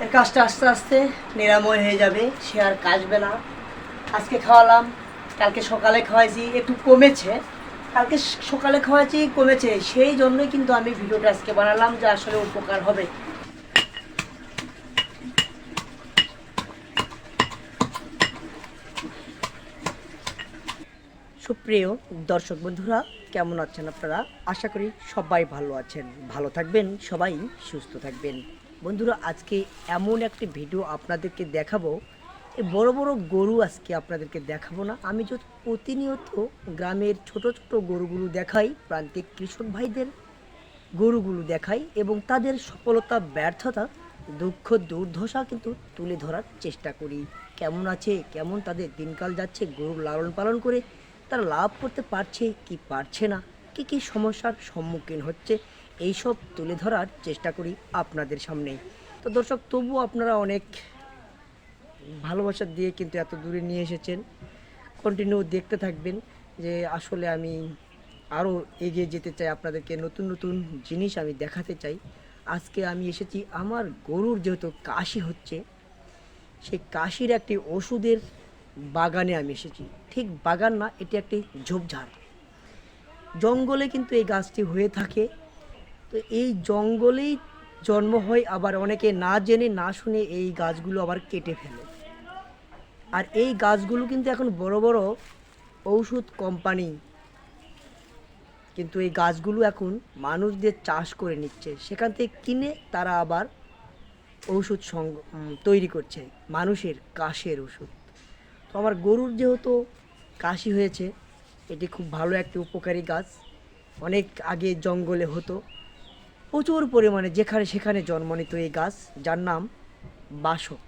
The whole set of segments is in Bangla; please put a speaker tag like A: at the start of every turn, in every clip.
A: এর কাজটা আস্তে আস্তে নিরাময় হয়ে যাবে, সে আর কাশবে না। আজকে খাওয়ালাম, কালকে সকালে খাওয়াইছি, একটু কমেছে। কালকে সকালে খাওয়াইছি, কমেছে, সেই জন্যই কিন্তু আমি ভিডিওটা আজকে বানালাম যে আসলে উপকার হবে। সুপ্রিয় দর্শক বন্ধুরা, কেমন আছেন আপনারা? আশা করি সবাই ভালো আছেন, ভালো থাকবেন, সবাই সুস্থ থাকবেন। বন্ধুরা, আজকে এমন একটি ভিডিও আপনাদেরকে দেখাবো। এই বড় বড় গরু আজকে আপনাদেরকে দেখাবো না, আমি যদি প্রতিনিয়ত গ্রামের ছোট ছোট গরুগুলো দেখাই, প্রান্তিক কৃষক ভাইদের গরুগুলো দেখাই এবং তাদের সফলতা ব্যর্থতা দুঃখ দুর্দশা কিন্তু তুলে ধরার চেষ্টা করি। কেমন আছে, কেমন তাদের দিনকাল যাচ্ছে, গরুর লালন পালন করে তারা লাভ করতে পারছে কি পারছে না, কি কি সমস্যার সম্মুখীন হচ্ছে, এইসব তুলে ধরার চেষ্টা করি আপনাদের সামনে। তো দর্শক, তবুও আপনারা অনেক ভালোবাসা দিয়ে কিন্তু এত দূরে নিয়ে এসেছেন। কন্টিনিউ দেখতে থাকবেন যে আসলে আমি আরও এগিয়ে যেতে চাই, আপনাদেরকে নতুন নতুন জিনিস আমি দেখাতে চাই। আজকে আমি এসেছি আমার গরুর যেহেতু কাশি হচ্ছে, সেই কাশির একটি ওষুধের বাগানে আমি এসেছি। ঠিক বাগান না, এটি একটি ঝোপঝাড়, জঙ্গলে কিন্তু এই গাছটি হয়ে থাকে। তো এই জঙ্গলেই জন্ম হয়, আবার অনেকে না জেনে না শুনে এই গাছগুলো আবার কেটে ফেলে। আর এই গাছগুলো কিন্তু এখন বড় বড় ঔষধ কোম্পানি কিন্তু এই গাছগুলো এখন মানুষদের চাষ করে নিচ্ছে, সেখান থেকে কিনে তারা আবার ঔষধ তৈরি করছে, মানুষের কাশের ওষুধ। তো আমার গরুর যেহেতু কাশি হয়েছে, এটি খুব ভালো একটি উপকারী গাছ। অনেক আগে জঙ্গলে হতো, প্রচুর পরিমাণে যেখানে সেখানে জন্ম নিত এই গাছ, যার নাম বাসক।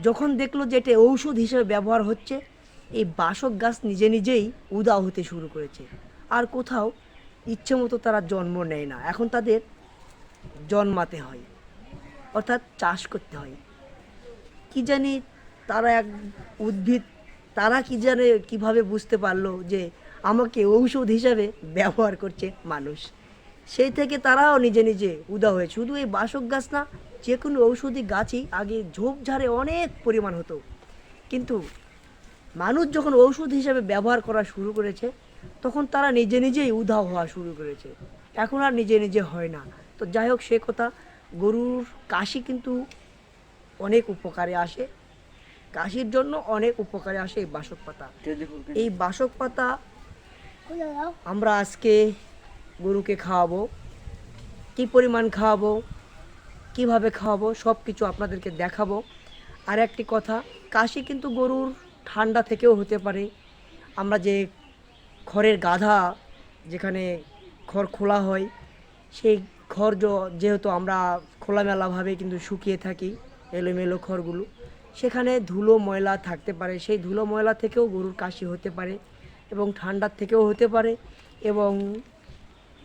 A: যখন দেখলো যে এটা ঔষধ হিসেবে ব্যবহার হচ্ছে, এই বাসক গাছ নিজে নিজেই উধাও হতে শুরু করেছে। আর কোথাও ইচ্ছে মতো তারা জন্ম নেয় না, এখন তাদের জন্মাতে হয়, অর্থাৎ চাষ করতে হয়। কি জানি তারা এক উদ্ভিদ, তারা কি জানে কিভাবে বুঝতে পারলো যে আমাকে ঔষধ হিসাবে ব্যবহার করছে মানুষ। সেই থেকে তারাও নিজে নিজে উদা হয়ে, শুধু এই বাসক গাছ না, যে কোনো ঔষধি গাছই আগে ঝোপঝাড়ে অনেক পরিমাণ হতো, কিন্তু মানুষ যখন ঔষধ হিসাবে ব্যবহার করা শুরু করেছে, তখন তারা নিজে নিজেই উধাও হওয়া শুরু করেছে, এখন আর নিজে নিজে হয় না। তো যাই হোক, সে কথা। গরুর কাশি কিন্তু অনেক উপকারে আসে, কাশির জন্য অনেক উপকারে আসে এই বাসক পাতা। এই বাসক পাতা আমরা আজকে গরুকে খাওয়াবো, কী পরিমাণ খাওয়াবো, কিভাবে খাওয়াবো, সব কিছু আপনাদেরকে দেখাবো। আর একটি কথা, কাশি কিন্তু গরুর ঠান্ডা থেকেও হতে পারে। আমরা যে খড়ের গাধা, যেখানে খড় খোলা হয়, সেই খড় যেহেতু আমরা খোলামেলাভাবে কিন্তু শুকিয়ে থাকি, এলোমেলো খড়গুলো, সেখানে ধুলো ময়লা থাকতে পারে, সেই ধুলো ময়লা থেকেও গরুর কাশি হতে পারে এবং ঠান্ডার থেকেও হতে পারে এবং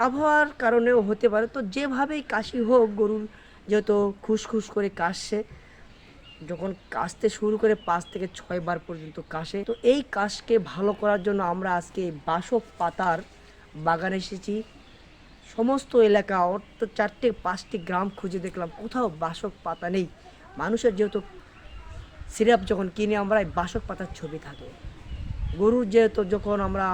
A: আবহাওয়ার কারণেও হতে পারে। তো যেভাবেই কাশি হোক, গরুর যেহেতু খুসখুস করে কাশছে, যখন কাশতে শুরু করে 5 থেকে 6 বার পর্যন্ত কাশে, তো এই কাশকে ভালো করার জন্য আমরা আজকে বাসক পাতার বাগানে এসেছি। সমস্ত এলাকা, অর্থাৎ 4-5টি গ্রাম খুঁজে দেখলাম, কোথাও বাসক পাতা নেই। মানুষের যেহেতু সিরাপ যখন কিনে আমরা, এই বাসক পাতার ছবি থাকে। গরুর যেহেতু যখন আমরা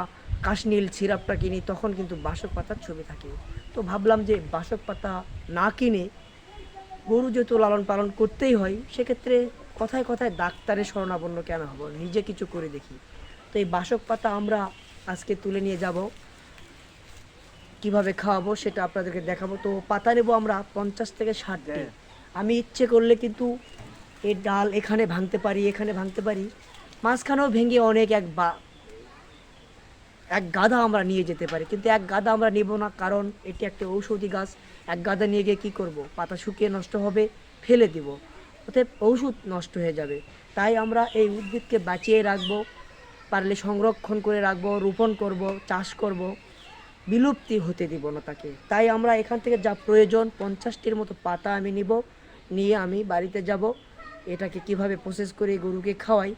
A: কাশনীল সিরাপটা কিনি, তখন কিন্তু বাসক পাতার ছবি থাকে। তো ভাবলাম যে বাসক পাতা না কিনে, গরু যেহেতু লালন পালন করতেই হয়, সেক্ষেত্রে কথায় কথায় ডাক্তারের শরণাপন্ন কেন হব, নিজে কিছু করে দেখি। তো এই বাসক পাতা আমরা আজকে তুলে নিয়ে যাব, কিভাবে খাওয়াবো সেটা আপনাদেরকে দেখাবো। তো পাতা নেব আমরা 50 থেকে 60টি। আমি ইচ্ছে করলে কিন্তু এর ডাল এখানে ভাঙতে পারি, এখানে ভাঙতে পারি, মাঝখানেও ভেঙে অনেক এক গাদা আমরা নিয়ে যেতে পারি, কিন্তু এক গাদা আমরা নেব না, কারণ এটি একটা ঔষধি গাছ। এক গাদা নিয়ে গিয়ে কী করব, পাতা শুকিয়ে নষ্ট হবে, ফেলে দিব, অতএব ঔষধ নষ্ট হয়ে যাবে। তাই আমরা এই উদ্ভিদকে বাঁচিয়ে রাখবো, পারলে সংরক্ষণ করে রাখবো, রোপণ করব, চাষ করব, বিলুপ্তি হতে দিব না তাকে। তাই আমরা এখান থেকে যা প্রয়োজন 50টির মতো পাতা আমি নিব, নিয়ে আমি বাড়িতে যাব, এটাকে কিভাবে প্রসেস করে গরুকে খাওয়াই।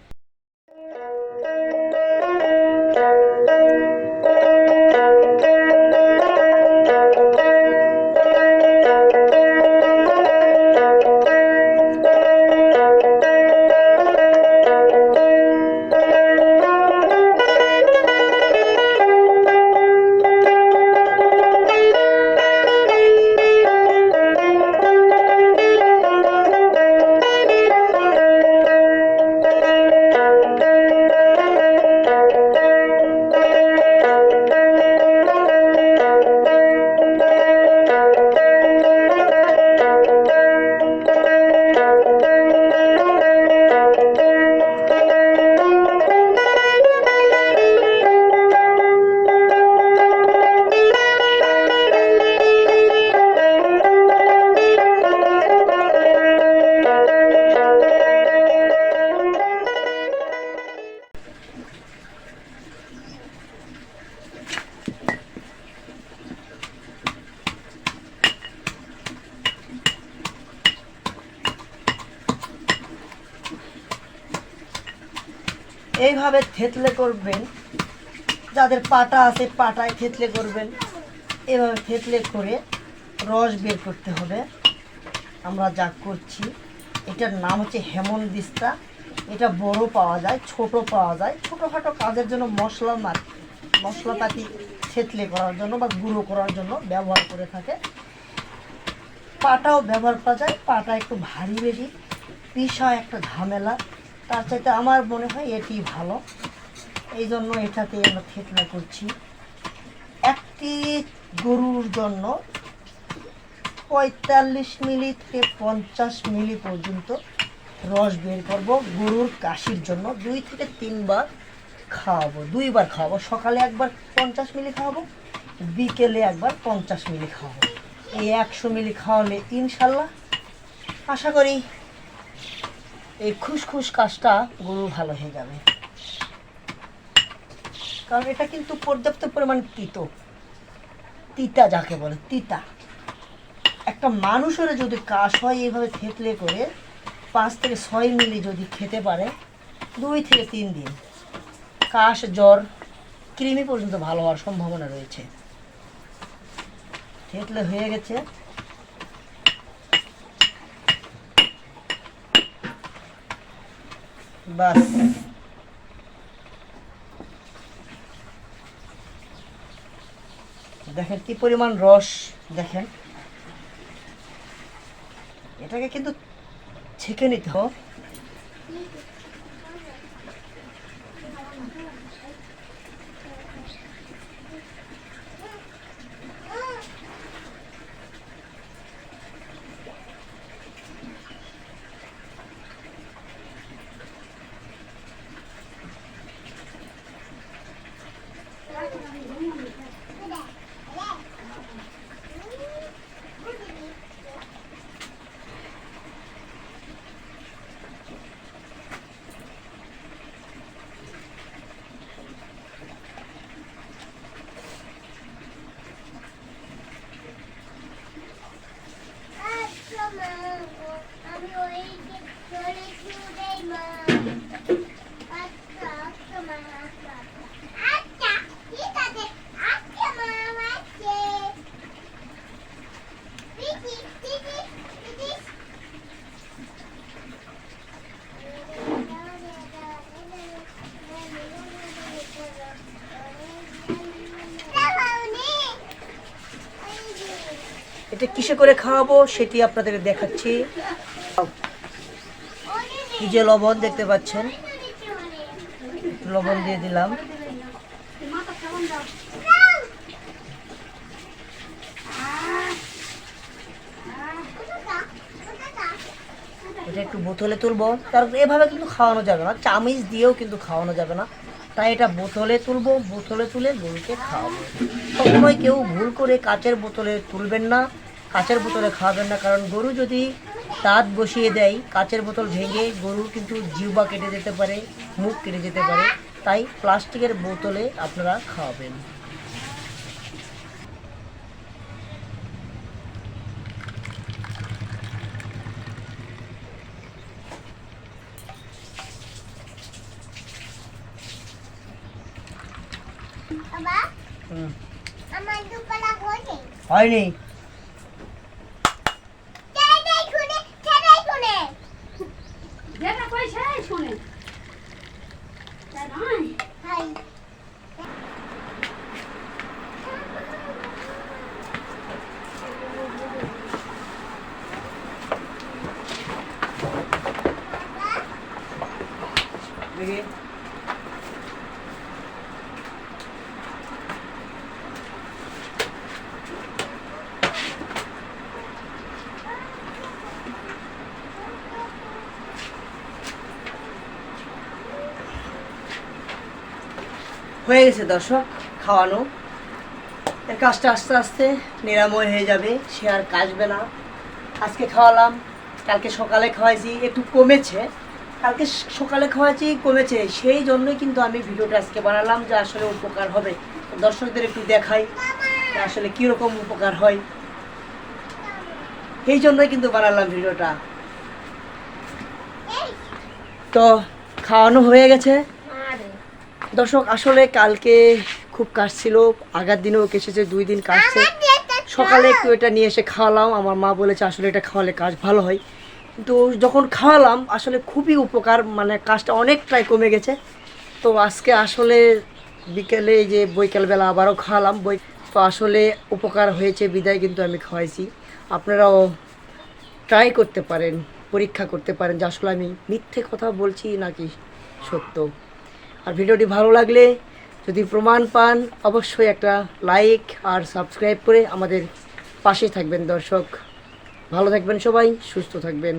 A: এইভাবে থেতলে করবেন, যাদের পাটা আছে পাটায় থেতলে করবেন। এভাবে থেতলে করে রস বের করতে হবে। আমরা যা করছি, এটার নাম হচ্ছে হেমনদিস্তা। এটা বড় পাওয়া যায়, ছোট পাওয়া যায়। ছোটোখাটো কাজের জন্য মশলাপাতি থেতলে করার জন্য বা গুঁড়ো করার জন্য ব্যবহার করে থাকে। পাটাও ব্যবহার করা যায়, পাটা একটু ভারী বেশি, পিসা একটা ঝামেলা, তার চাইতে আমার মনে হয় এটি ভালো। এই জন্য এটাতে আমরা থেতলা করছি। একটি গরুর জন্য 45 মিলি থেকে 50 মিলি পর্যন্ত রস বের করব। গরুর কাশির জন্য 2 থেকে 3 বার খাওয়াবো, 2 বার খাওয়াবো। সকালে একবার 50 মিলি খাওয়াবো, বিকেলে একবার 50 মিলি খাওয়াবো। এই 100 মিলি খাওয়ালে ইনশাল্লাহ আশা করি এই খুসখুস কাশটা গরু ভালো হয়ে যাবে। কারণ এটা কিন্তু পর্যাপ্ত পরিমাণ তিতা যাকে বলে তিতা। একটা মানুষের যদি কাশ হয় এইভাবে থেতলে করে 5 থেকে 6 মিলি যদি খেতে পারে 2 থেকে 3 দিন, কাশ জ্বর কৃমি পর্যন্ত ভালো হওয়ার সম্ভাবনা রয়েছে। থেতলে হয়ে গেছে। বাস, দেখেন কি পরিমাণ রস, দেখেন। এটাকে কিন্তু ছেঁকে নিতে হবে। এটা কিসে করে খাওয়াবো সেটি আপনাদের দেখাচ্ছি। এই যে লবণ দেখতে পাচ্ছেন, লবণ দিয়ে দিলাম। এটা একটু বোতলে তুলবো। তারপর এভাবে কিন্তু খাওয়ানো যাবে না, চামচ দিয়েও কিন্তু খাওয়ানো যাবে না। তাই এটা বোতলে তুলবো, বোতলে তুলে গরুকে খাওয়াবো। সবসময় কেউ ভুল করে কাচের বোতলে তুলবেন না, কাচের বোতলে খাওয়াবেন না। কারণ গরু যদি দাঁত বসিয়ে দেয়, কাচের বোতল ভেঙে গরুর কিন্তু জিহ্বা কেটে যেতে পারে, মুখ কেটে যেতে পারে। তাই প্লাস্টিকের বোতলে আপনারা খাওয়াবেন। হয়নি। হয়ে গেছে দর্শক খাওয়ানো। এর কাজটা আস্তে আস্তে নিরাময় হয়ে যাবে, সে আর কাশবে না। আজকে খাওয়ালাম, কালকে সকালে খাওয়াইছি, একটু কমেছে। কালকে সকালে খাওয়াইছি, কমেছে। সেই জন্যই কিন্তু আমি ভিডিওটা আজকে বানালাম, যে আসলে উপকার হবে। দর্শকদের একটু দেখাই আসলে কীরকম উপকার হয়, এই জন্যই কিন্তু বানালাম ভিডিওটা। তো খাওয়ানো হয়ে গেছে, দর্শক আসলে কালকে খুব কাজ ছিল, আগার দিনেও কেসেছে, 2 দিন কাটছে। সকালে একটু এটা নিয়ে এসে খাওয়ালাম, আমার মা বলেছে আসলে এটা খাওয়ালে কাজ ভালো হয়। কিন্তু যখন খাওয়ালাম আসলে খুবই উপকার, মানে কাজটা অনেকটাই কমে গেছে। তো আজকে আসলে বিকেলে এই যে বৈকালবেলা আবারও খাওয়ালাম তো আসলে উপকার হয়েছে বিদায় কিন্তু আমি খাওয়াইছি। আপনারাও ট্রাই করতে পারেন, পরীক্ষা করতে পারেন যে আসলে আমি মিথ্যে কথা বলছি নাকি সত্য। আর ভিডিওটি ভালো লাগলে যদি প্রমাণ পান অবশ্যই একটা লাইক আর সাবস্ক্রাইব করে আমাদের পাশে থাকবেন। দর্শক ভালো থাকবেন, সবাই সুস্থ থাকবেন।